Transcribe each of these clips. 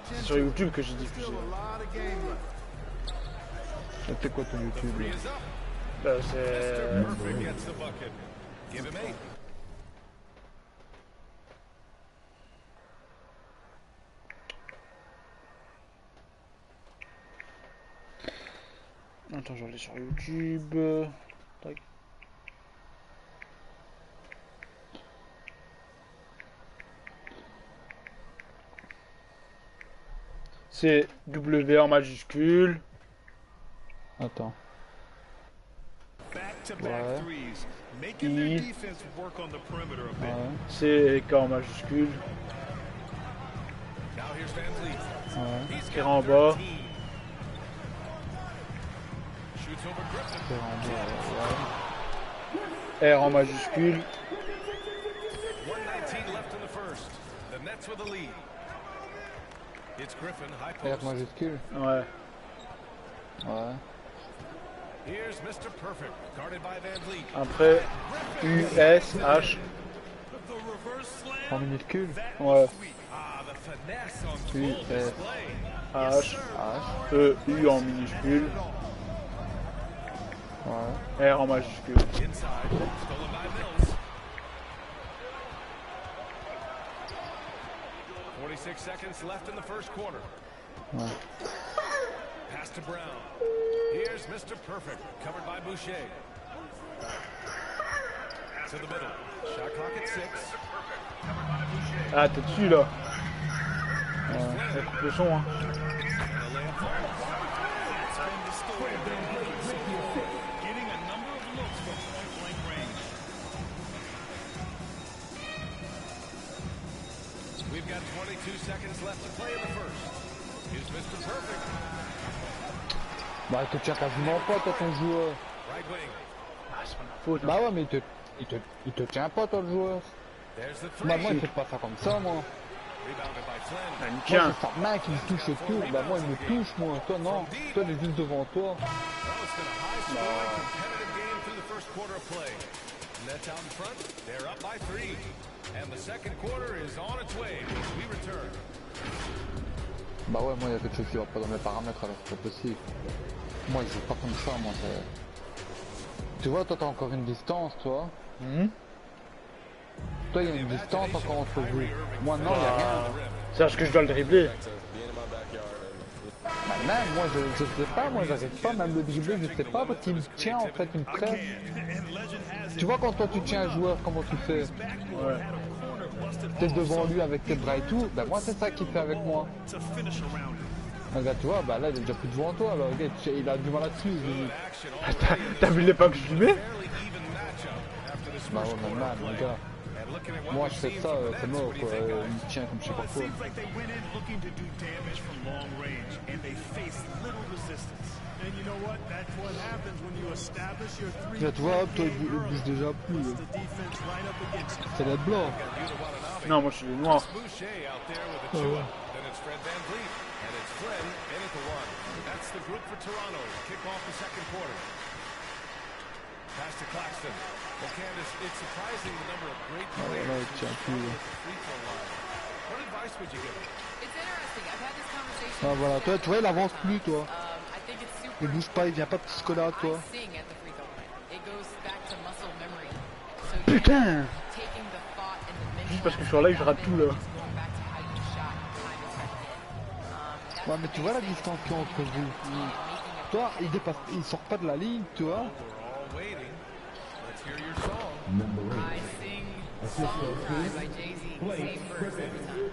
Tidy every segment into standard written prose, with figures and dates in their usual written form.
C'est sur YouTube que j'ai diffusé. C'est quoi ton YouTube? C'est... Attends, je vais aller sur YouTube. Tac. C'est W en majuscule. Attends. Ouais. I. Ouais. C K en majuscule. Ouais. Tir en bas. R en majuscule. R majuscule. Ouais. Ouais. Après U S H. En minuscule. Ouais. U S H. H. E U en minuscule. Ouais. R en majuscule. Ouais. Pass to Brown. Here's Mr. Perfect, covered by Boucher. To the middle. Shot clock at 6. Ah, t'es dessus là. Coupe le son, hein. We've got 22 seconds left to play in the first. Here's Mr. Perfect. Bah, il te tient quasiment pas, toi, ton joueur. Right wing. Ah, c'est pas ma faute. Bah ouais, mais il te tient pas, toi, le joueur. There's the three. Bah, moi, il fait pas ça comme ça, moi. Rebounded by Flynn. Ah, une Moi, quinte. c'est sa main qui me touche au tour. Bah, moi, il me touche, moi. Toi, non. Toi, il est juste devant toi. Well, it's been a high-scoring, competitive game through the first quarter of play. Nets out in front. They're up by 3. And the second quarter is on its way as we return. Bah ouais, moi, il y a quelque chose qui va pas dans mes paramètres, alors c'est pas possible. Moi, je joue pas comme ça, moi, c'est... Tu vois, toi, t'as encore une distance, toi. Toi, il y a une distance encore entre vous. Moi, non, il y a rien. C'est-à-dire que je dois le dribbler. Bah, même, moi, je sais pas, moi, j'arrive pas, même le dribbler, je sais pas, parce qu'il me tient, en fait, il me presse. Tu vois, quand toi, tu tiens un joueur, comment tu fais? Ouais. T'es devant lui avec tes bras et tout, bah moi, c'est ça qu'il fait avec moi. Regarde, tu vois, bah là, il est déjà plus devant toi, alors, regarde, il a du mal à te suivre. T'as vu les pas que je lui mets? Bah ouais, mais man, mon gars. Moi, je fais ça, c'est mort, quoi. Il me tient comme je sais pas quoi. Là, tu vois, hop, toi, il bouge déjà plus. C'est les blancs. Non, moi je suis le noir. Pass to Claxton. Well, Candace, it's surprising the number of great Ah, players là, who il tient just plus. go to the free throw line. What advice would you give him? It's interesting. I've had this conversation. Ah, voilà, toi, tu vois, il avance plus, toi. I think it's super. Il bouge pas, il vient pas se coller à toi. I sing at the free throw line. It goes back to muscle memory. So Putain! taking the thought and the mental Juste parce que sur live, je rate tout là. going back to how you shot, time and technique. Ouais, mais tu vois la distance qu'il y a entre vous. Toi, il dépasse, il sort pas de la ligne, tu vois. We're all waiting. Let's hear your song. I sing Song Time by Jay-Z. Same verse every time.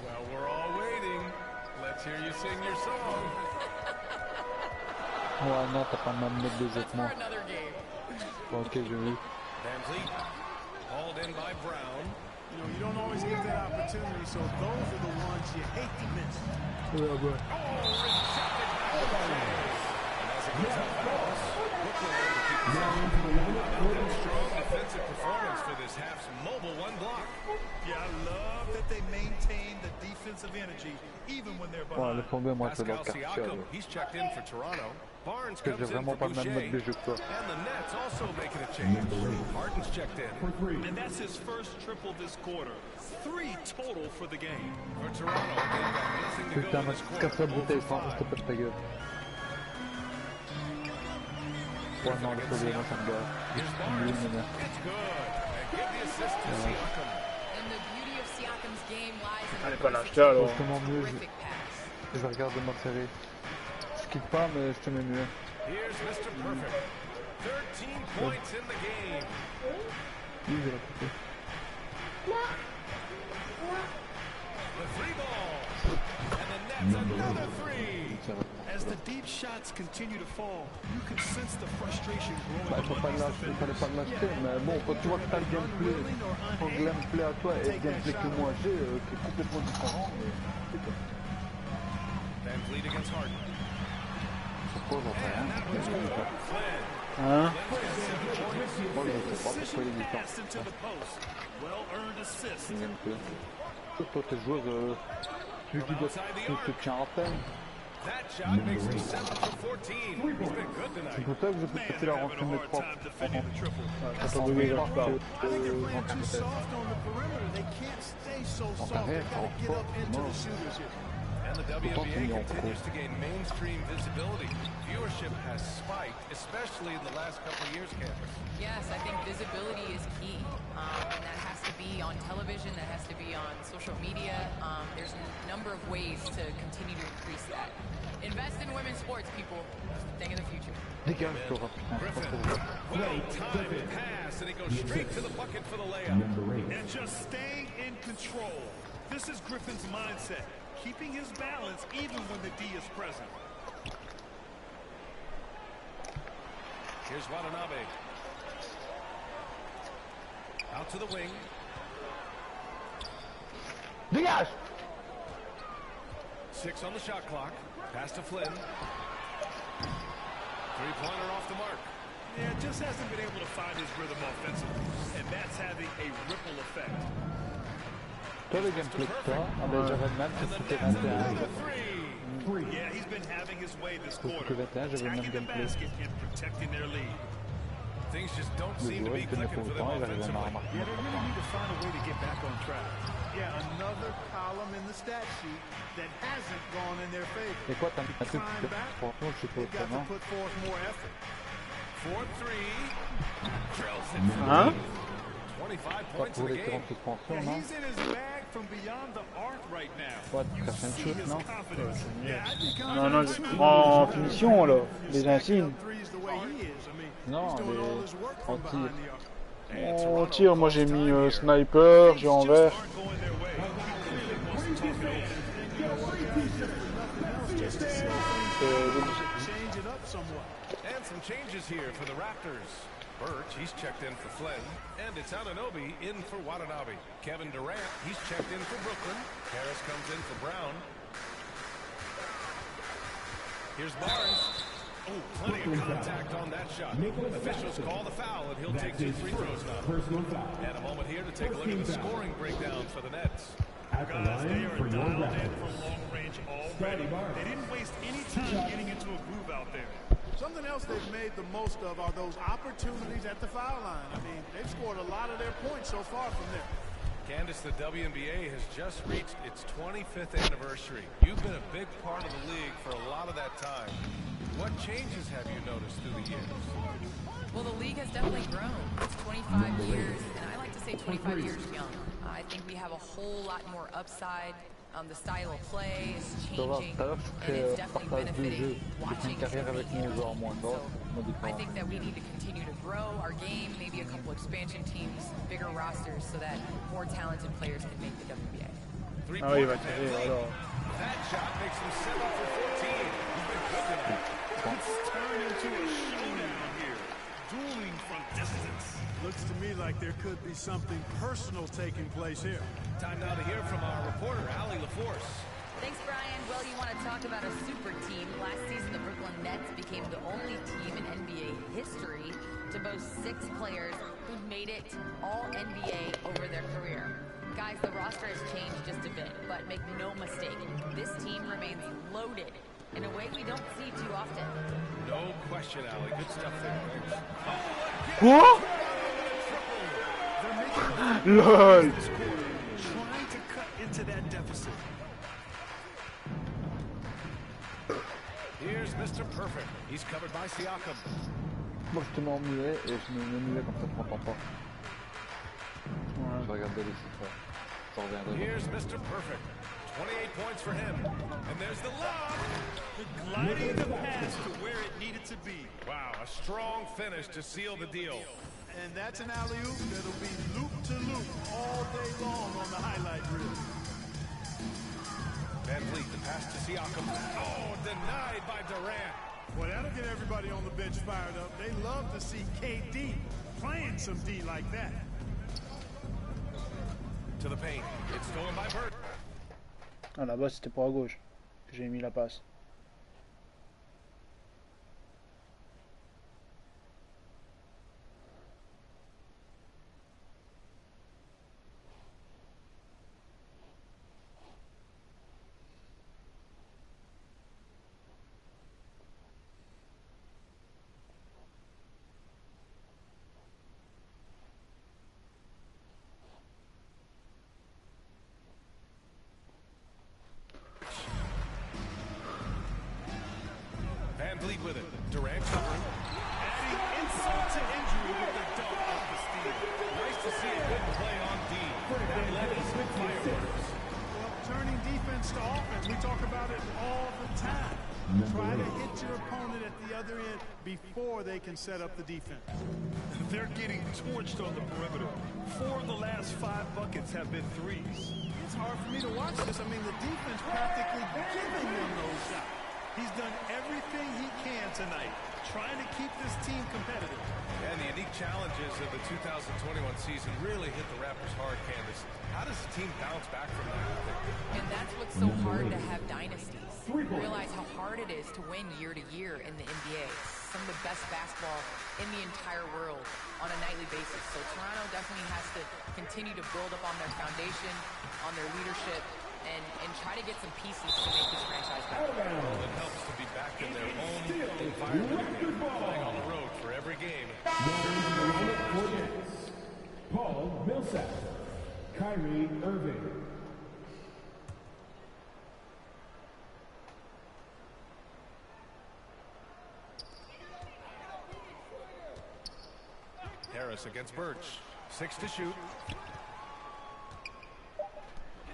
Well, we're all waiting. Let's hear you sing your song. Ouais, non, t'as pas le même mode de jeu That's que for moi. another game. Bon, ok, j'ai vu. Van Vliet. Hauled in by Brown. You know, you don't always get that opportunity, so those are the ones you hate to miss. Ouais, ouais. And as it goes out of bounds, Brooklyn able to keep possession. Strong defensive performance for this half's mobile one block. Yeah, I love that they maintain the defensive energy even when they're Ouais, behind. le problème, moi, c'est dans Pascal le quartier. Siakam, he's checked in for Toronto. Barnes Parce que comes j'ai in vraiment for pas le même mode de Boucher. jeu que toi. And the Nets also making a change. Harden's checked in. And that's his first triple this quarter. 3 total for the game. For Toronto, they've got nothing to go Putain, in this casse quarter. la bouteille, Franck, je te pète ta gueule. Ouais, non, le problème, moi, ça me gare. Here's Barnes. It's good. And give the assist to Siakam. And the beauty of Siakam's game lies in Allez, the pas l'acheter alors. Justement mieux, terrific pass. je vais regarder ma série. Je quitte pas, mais je te mets mieux. Here's Mr. Perfect. 13 points in the game. Lui, je vais la couper. The 3 ball. And the Nets another 3. As the deep shots continue to fall, you can sense the frustration Bah, growing. il fallait pas l'acheter, mais bon, quand tu vois que t'as le gameplay, ton gameplay à toi et le gameplay que moi j'ai, qui est complètement différent, c'est quoi. Van Vliet against Harden. Pourquoi j'en sais rien? Hein? Moi, je sais pas pourquoi il est Pass différent. into the post. Well-earned assist. Le gameplay. Toi, tes joueurs, celui qui te tient à peine. That shot makes him 7 for 14. He's been good C'est tonight. pour ça que je peux passer la Having rentrée a mes hard 3 time defending the triple. Quand on devait leur part. I think they're playing too soft on the perimeter. They can't stay so soft. They Carrière, gotta get up into non. the shooters here. And the WNBA continues to gain mainstream visibility. Viewership has spiked, especially in the last couple of years, Candace. Yes, I think visibility is key. And that has to be on television, that has to be on social media. There's a number of ways to continue to increase that. Invest in women's sports, people. Think of the future. Dégage, Laura, putain, je pense que Well-timed pass, and he goes straight to the bucket for the layup. And just staying in control. This is Griffin's mindset. Keeping his balance even when the D is present. Here's Watanabe. Out to the wing. Dégage! 6 on the shot clock. Pass to Flynn. Three-pointer off the mark. Yeah, just hasn't been able to find his rhythm offensively. And that's having a ripple effect. Toi, le gameplay que t'as, ah ben j'avais le même que c'était 21. Yeah, he's been having his way this Sauf quarter. que 21, j'avais le même Attacking the gameplay. basket and protecting their lead. Things just don't Le seem to joueur, be il tenait clicking pas for them autant, il arrivait à offensively. remarquer. Yeah, they really need to find a way to get back on track. Yeah, another column in the stat sheet that hasn't gone in their favor. Et quoi, t'as mis un truc Climb qui back. franchement, je sais pas They've got to comment. put forth more effort. 4-3. Drills it. Hein? 25 Pas points in pour the les tirs en game. suspension, Yeah, non? he's in his bag from beyond the arc right now. Ouais, You t'as fait une see shoot, his non? confidence. Yeah, I'd be Non, non, confident. en finition là, les Stacking insignes. up threes the way he is. I mean, Non, he's doing all les- his work en from tir. behind the arc. En tir, moi j'ai mis sniper, j'ai en vert. Aren't going their way. He really wants to talk it over. And you know what, guys? If for nothing else, just to see change it up somewhat. And some changes here for the Raptors. Birch, he's checked in for Flynn. And it's Anunoby in for Watanabe. Kevin Durant, he's checked in for Brooklyn. Harris comes in for Brown. Here's Barnes. Oh, plenty of contact on that shot. Officials call the foul, and he'll take 2 free throws now. And a moment here to take a look at the scoring breakdown for the Nets. Guys, they are dialed in from long range already. They didn't waste any time getting into a groove out there. Something else they've made the most of are those opportunities at the foul line. I mean, they've scored a lot of their points so far from there. Candace, the WNBA has just reached its 25th anniversary. You've been a big part of the league for a lot of that time. What changes have you noticed through the years? Well, the league has definitely grown. It's 25 years, and I like to say 25 years young. I think we have a whole lot more upside. The style of play is Ça va, changing, tout à l'heure, je and ferai it's definitely partage de jeu. benefiting J'ai fait watching une carrière avec mon joueur moins fort. I think that we need to continue to grow our game, maybe a couple expansion teams, bigger rosters, so that more talented players can make the WNBA. Ah oui, il va tirer, alors. That shot makes him 7 for 14. He's been good tonight. It's turned into a showdown here. Dueling from distance. Looks to me like there could be something personal taking place here. Time now to hear from our reporter, Allie LaForce. Thanks, Brian. Well, you want to talk about a super team. Last season, the Brooklyn Nets became the only team in NBA history to boast 6 players who've made it all NBA over their career. Guys, the roster has changed just a bit, but make no mistake, this team remains loaded in a way we don't see too often. No question, Allie. Good stuff there. Quoi? LOL. Trying to cut into that deficit. Here's Mr. Perfect. He's covered by Siakam. Moi je te mets en muet et je me mets muet comme ça tu m'entends pas. Je vais regarder les chiffres. Ça reviendrait. Here's Mr. Perfect. 28 points for him. And there's the lob. Gliding the pass to where it needed to be. Wow, a strong finish to seal the deal. And that's an alley-oop that'll be loop to loop all day long on the highlight reel. Van Vliet, the pass to Siakam. Oh, denied by Durant. Well, that'll get everybody on the bench fired up. They love to see KD playing some D like that. To the paint. It's stolen by Bird. Ah, là-bas c'était pour à gauche que j'ai mis la passe. Van Vliet with it. Durant covering. Adding insult to injury with the dunk off the steal. Nice to see a good play on D. That led us to fireworks. Well, turning defense to offense, we talk about it all the time. Try to hit your opponent at the other end before they can set up the defense. They're getting torched on the perimeter. 4 of the last 5 buckets have been threes. It's hard for me to watch this. I mean, the defense practically giving them those shots. He's done everything he can tonight, trying to keep this team competitive. And the unique challenges of the 2021 season really hit the Raptors hard, Candace. How does the team bounce back from that? And that's what's so hard to have dynasties. Realize how hard it is to win year to year in the NBA. Some of the best basketball in the entire world on a nightly basis. So Toronto definitely has to continue to build up on their foundation, on their leadership, and try to get some pieces to make this franchise better. Well, it helps to be back in their home environment, playing on the road for every game. Paul Millsap, Kyrie Irving. Harris against Birch. 6 to shoot.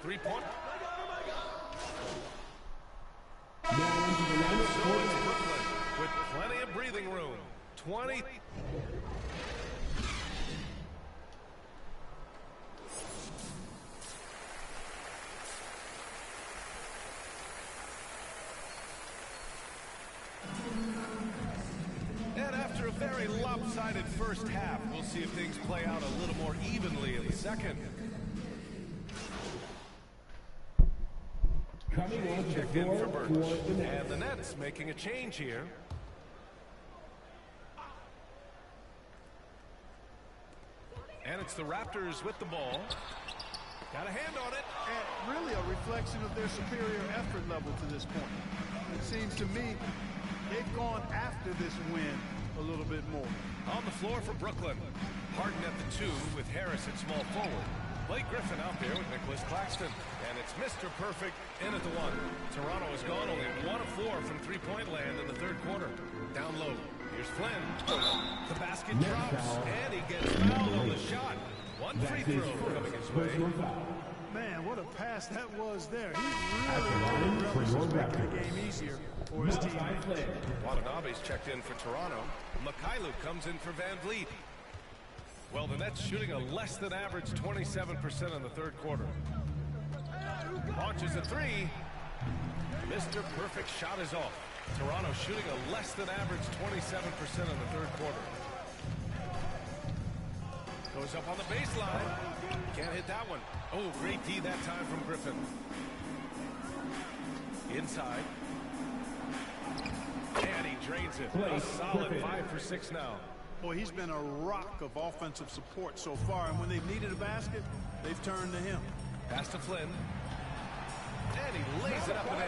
3-point. So it's Brooklyn with plenty of breathing room. 20. And after a very lopsided first half, we'll see if things play out a little more evenly in the second. Checked in for Birch. And the Nets making a change here. And it's the Raptors with the ball. Got a hand on it. And really a reflection of their superior effort level to this point. It seems to me they've gone after this win a little bit more. On the floor for Brooklyn. Harden at the 2 with Harris at small forward. Blake Griffin out there with Nicholas Claxton. And it's Mr. Perfect in at the 1. Toronto has gone only 1 of 4 from three-point land in the third quarter. Down low. Here's Flynn. The basket drops, and he gets fouled on the shot. 1 free throw coming his way. Man, what a pass that was there. He really relishes making the game easier for his team. Watanabe's checked in for Toronto. Mikhailuk comes in for Van Vliet. Well, the Nets shooting a less than average 27% in the third quarter. Launches a 3. Mr. Perfect shot is off. Toronto shooting a less than average 27% in the third quarter. Goes up on the baseline. Can't hit that one. Oh, great D that time from Griffin. Inside. And he drains it. A solid 5 for 6 now. Boy, he's been a rock of offensive support so far, and when they've needed a basket, they've turned to him. Pass to Flynn. And he lays it up and in.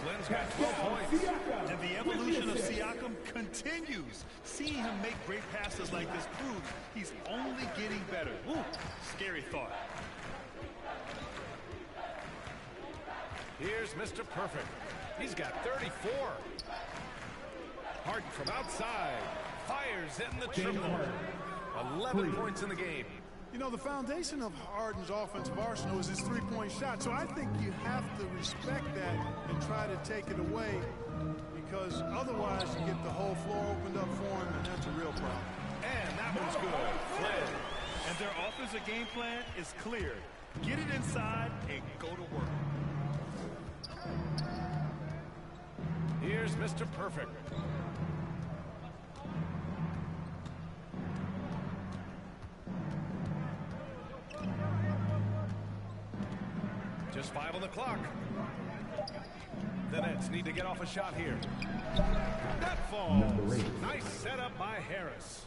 Flynn's got 12 points. And the evolution of Siakam continues. Seeing him make great passes like this proves he's only getting better. Ooh, scary thought. Here's Mr. Perfect. He's got 34. Harden from outside. Fires in the triple. 11 points in the game. You know, the foundation of Harden's offensive arsenal is his three-point shot, so I think you have to respect that and try to take it away, because otherwise you get the whole floor opened up for him, and that's a real problem. And that one's good. Flynn. And their offensive game plan is clear. Get it inside and go to work. Here's Mr. Perfect. Just 5 on the clock. The Nets need to get off a shot here. That falls. Nice setup by Harris.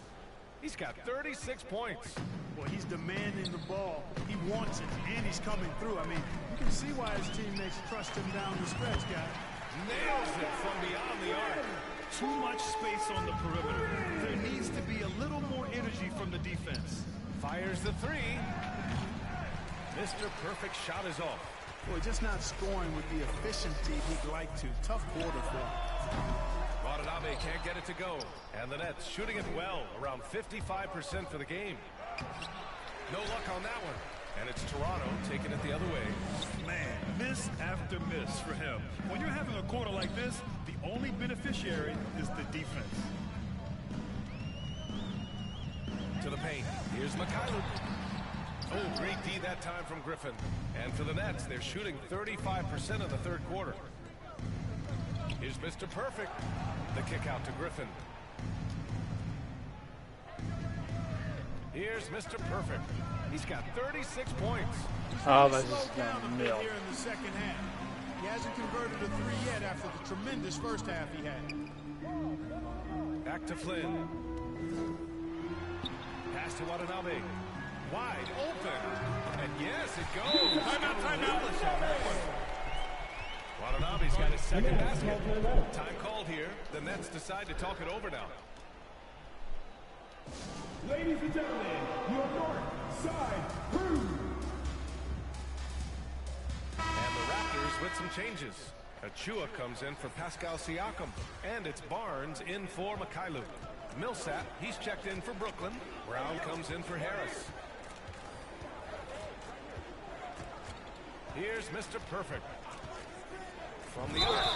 He's got 36 points. Well, he's demanding the ball. He wants it, and he's coming through. I mean, you can see why his teammates trust him down the stretch, guy. Nails it from beyond the arc. Too much space on the perimeter. There needs to be a little more energy from the defense. Fires the 3. Mr. Perfect shot is off. Boy, just not scoring with the efficiency he'd like to. Tough quarter for him. Watanabe can't get it to go. And the Nets shooting it well, around 55% for the game. No luck on that one. And it's Toronto taking it the other way. Man, miss after miss for him. When you're having a quarter like this, the only beneficiary is the defense. To the paint. Here's Mikhailuk. Oh, great D that time from Griffin. And for the Nets, they're shooting 35% in the third quarter. Here's Mr. Perfect. The kick out to Griffin. Here's Mr. Perfect. He's got 36 points. Ah, He's vas-y, slowed c'est down un a bit merde. here in the second half. He hasn't converted a 3 yet after the tremendous first half he had. Back to Flynn. Pass to Watanabe. Wide open. And yes, it goes. Timeout. Watanabe's got his second basket. Time called here. The Nets decide to talk it over now. Ladies and gentlemen, your north side crew. And the Raptors with some changes. Achua comes in for Pascal Siakam. And it's Barnes in for Mikhailuk. Millsap, he's checked in for Brooklyn. Brown comes in for Harris. Here's Mr. Perfect. From the arc.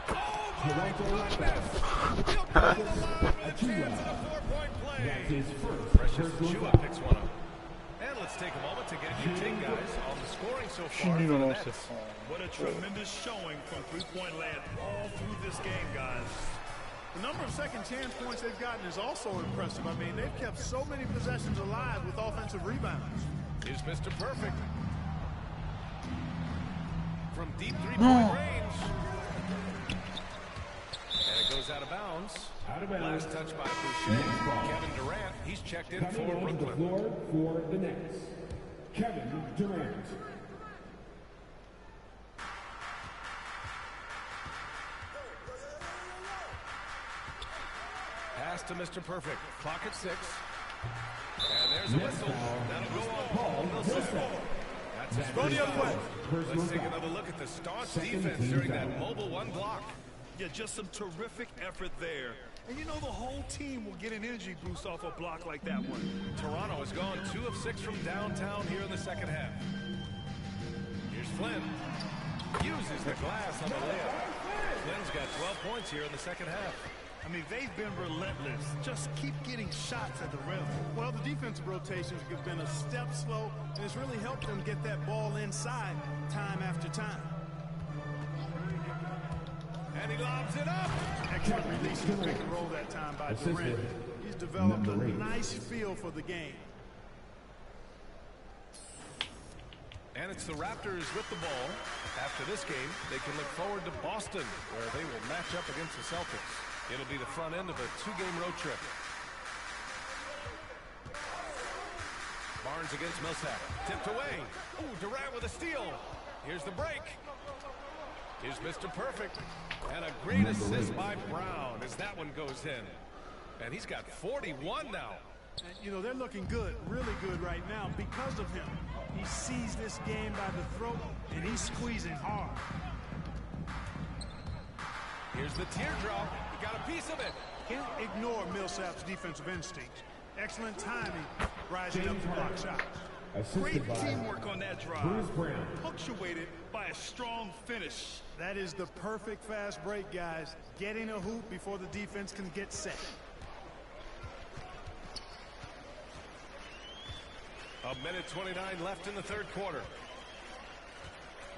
Oh, my goodness! He'll go to the line with a chance at a 4-point play. Precious Achua picks one up. And let's take a moment to get your take, guys, on the scoring so far for the Nets. What a tremendous showing from three-point land all through this game, guys. The number of second chance points they've gotten is also impressive. I mean, they've kept so many possessions alive with offensive rebounds. Here's Mr. Perfect. From deep three-point range. And it goes out of bounds. Last touch by Boucher. Kevin Durant, he's checked in for Coming onto the Brooklyn. floor for the Nets, Kevin Durant. Pass to Mr. Perfect. Clock at 6. And there's a whistle. That'll go on. Millsap. That's his first foul. Let's take another look at the staunch defense during that mobile 1 block. Yeah, just some terrific effort there. And you know the whole team will get an energy boost off a block like that one. Toronto has gone 2 of 6 from downtown here in the second half. Here's Flynn. Uses the glass on the layup. Flynn's got 12 points here in the second half. I mean, they've been relentless. Just keep getting shots at the rim. Well, the defensive rotations have been a step slow, and it's really helped them get that ball inside time after time. And he lobs it up. Excellent release and pick and roll that time by Durant. He's developed a nice feel for the game. And it's the Raptors with the ball. After this game, they can look forward to Boston, where they will match up against the Celtics. It'll be the front end of a 2-game road trip. Barnes against Millsap. Tipped away. Ooh, Durant with a steal. Here's the break. Here's Mr. Perfect. And a great assist by Brown as that one goes in. And he's got 41 now. And, you know, they're looking good, really good right now because of him. He sees this game by the throat, and he's squeezing hard. Here's the teardrop. He got a piece of it. Can't ignore Millsap's defensive instincts. Excellent timing, rising up to block shots. Great teamwork on that drive, punctuated by a strong finish. That is the perfect fast break, guys. Getting a hoop before the defense can get set. A minute 29 left in the third quarter.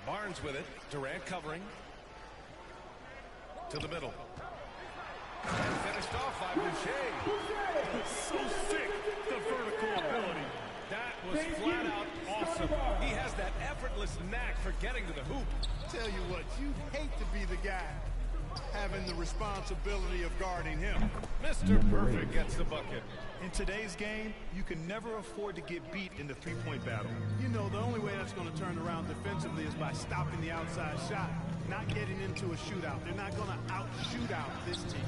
Barnes with it. Durant covering. To the middle. And finished off by Boucher. So sick, the vertical ability. That was flat out awesome. He has that effortless knack for getting to the hoop. Tell you what, you'd hate to be the guy having the responsibility of guarding him. Mr. Perfect gets the bucket. In today's game, you can never afford to get beat in the three-point battle. You know, the only way that's going to turn around defensively is by stopping the outside shot, not getting into a shootout. They're not going to out-shoot out this team.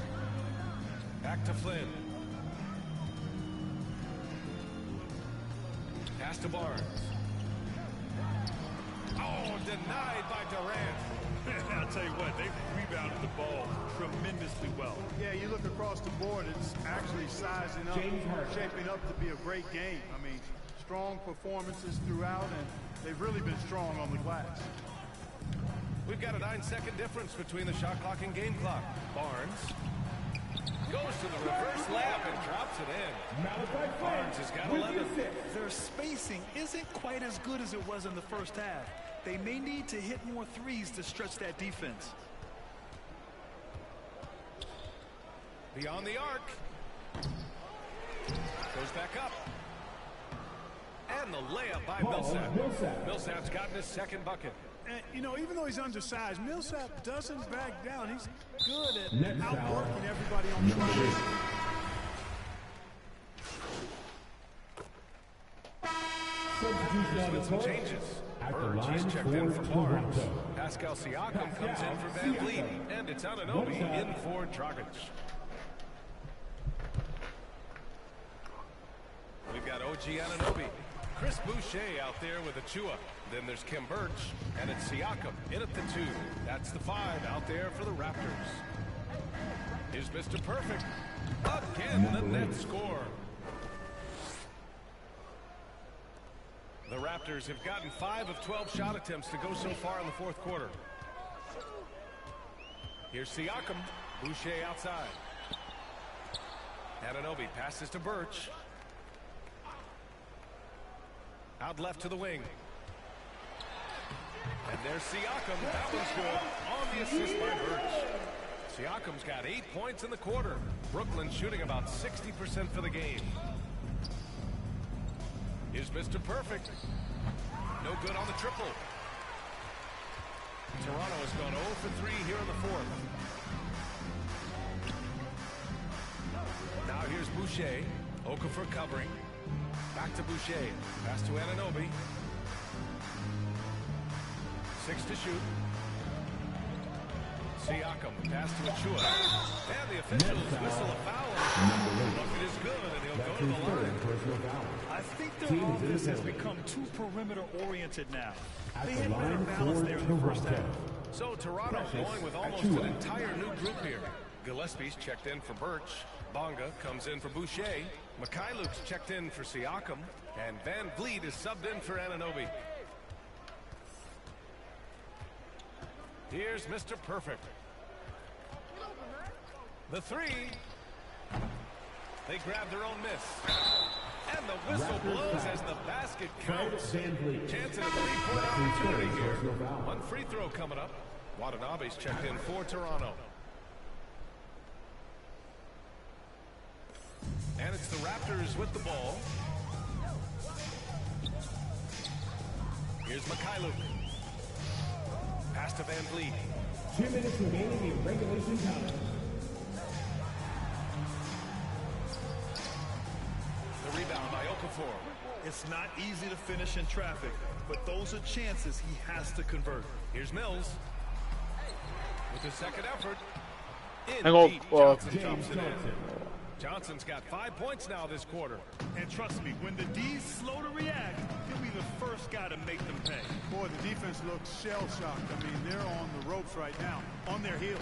Back to Flynn. Pass to Barnes. Oh, denied by Durant. I'll tell you what, they've rebounded the ball tremendously well. Yeah, you look across the board, it's actually sizing up, shaping up to be a great game. I mean, strong performances throughout, and they've really been strong on the glass. We've got a 9-second difference between the shot clock and game clock. Barnes goes to the reverse layup and drops it in. Barnes has got 11. Their spacing isn't quite as good as it was in the first half. They may need to hit more threes to stretch that defense. Beyond the arc. Goes back up. And the layup by Millsap. Millsap's gotten his second bucket. And, you know, even though he's undersized, Millsap doesn't back down. He's good at outworking everybody on the floor. Here's with some changes. Burge, he's checked in for Barnes. Pascal Siakam comes in for Van Vliet. And it's Anunoby in for Dragic. We've got OG Anunoby. Chris Boucher out there with Achua. Then there's Kim Birch. And it's Siakam in at the 2. That's the 5 out there for the Raptors. Here's Mr. Perfect. Again, the net score. The Raptors have gotten 5 of 12 shot attempts to go so far in the fourth quarter. Here's Siakam. Boucher outside. Anunoby passes to Birch. Out left to the wing. And there's Siakam. That one's good. On the assist by Birch. Siakam's got 8 points in the quarter. Brooklyn shooting about 60% for the game. Here's Mr. Perfect. No good on the triple. Toronto has gone 0 for 3 here in the fourth. Now here's Boucher. Okafor covering. Back to Boucher. Pass to Anunoby. 6 to shoot. Siakam. Pass to Achua. And the officials whistle a foul. Bucket is good, and he'll go to the line. I think their offense has become too perimeter-oriented now. They had better balance there in the first half. So Toronto going with almost an entire new group here. Gillespie's checked in for Birch. Bonga comes in for Boucher. Mikhailuk's checked in for Siakam. And Van Vliet is subbed in for Anunoby. Here's Mr. Perfect. The 3. They grab their own miss. And the whistle blows as the basket counts. Chance at a 3-point opportunity here. One free throw coming up. Watanabe's checked in for Toronto. And it's the Raptors with the ball. Here's Mikhailuk. Pass to Van Vliet. 2 minutes remaining in regulation time. The rebound by Okafor. It's not easy to finish in traffic, but those are chances he has to convert. Here's Mills. With his second effort. In Hang on. deep, Well, Johnson dumps it in. Johnson's got 5 points now this quarter. And trust me, when the D's slow to react, he'll be the first guy to make them pay. Boy, the defense looks shell-shocked. I mean, they're on the ropes right now, on their heels.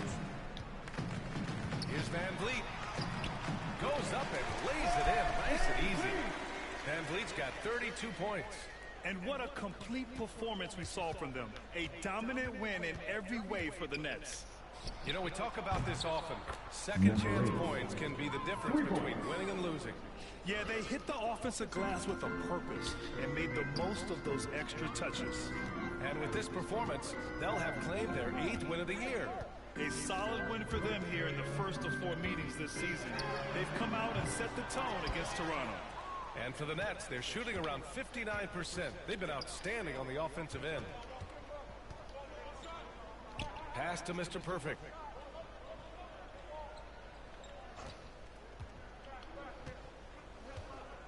Here's Van Vliet. Goes up and lays it in. Nice and easy. Van Vliet's got 32 points. And what a complete performance we saw from them. A dominant win in every way for the Nets. You know, we talk about this often. Second chance points can be the difference between winning and losing. Yeah, they hit the offensive glass with a purpose and made the most of those extra touches. And with this performance, they'll have claimed their 8th win of the year. A solid win for them here in the first of 4 meetings this season. They've come out and set the tone against Toronto. And for the Nets, they're shooting around 59%. They've been outstanding on the offensive end. Pass to Mr. Perfect.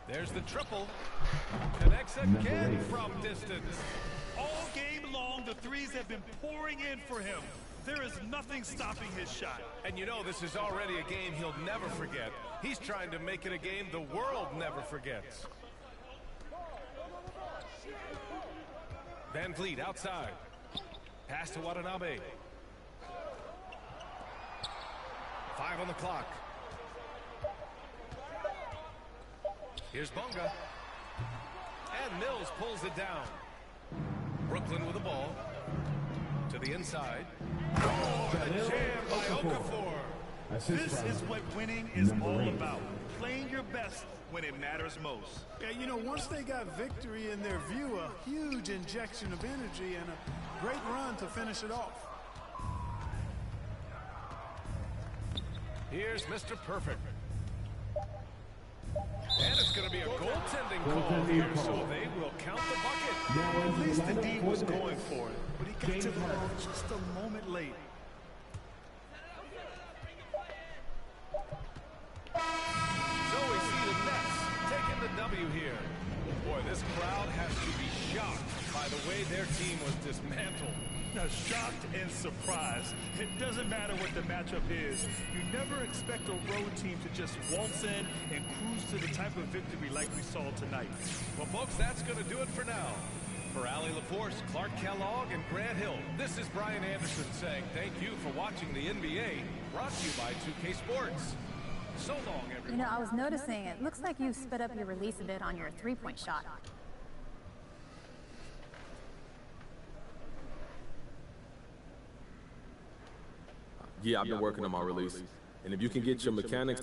There's the triple. Connects again from distance. All game long, the threes have been pouring in for him. There is nothing stopping his shot. And you know this is already a game he'll never forget. He's trying to make it a game the world never forgets. Van Vliet outside. Pass to Watanabe. 5 on the clock. Here's Bunga. And Mills pulls it down. Brooklyn with the ball. To the inside. Oh, the jam by Okafor. This is what winning is all about. Playing your best when it matters most. Yeah, you know, once they got victory in their view, a huge injection of energy and a great run to finish it off. Here's Mr. Perfect. And it's going to be a goaltending call here, so they will count the bucket. At least the D was going for it, but he got to the ball just a moment late. So we see the Nets taking the W here. Boy, this crowd has to be shocked by the way their team was dismantled. Now, shocked and surprised. It doesn't matter what the matchup is. You never expect a road team to just waltz in and cruise to the type of victory like we saw tonight. Well, folks, that's going to do it for now. For Ali LaForce, Clark Kellogg, and Grant Hill, this is Brian Anderson saying thank you for watching the NBA, brought to you by 2K Sports. So long, everyone. You know, I was noticing it looks like you sped up your release a bit on your three-point shot. Yeah, I've been working on my release. And if you can get your mechanics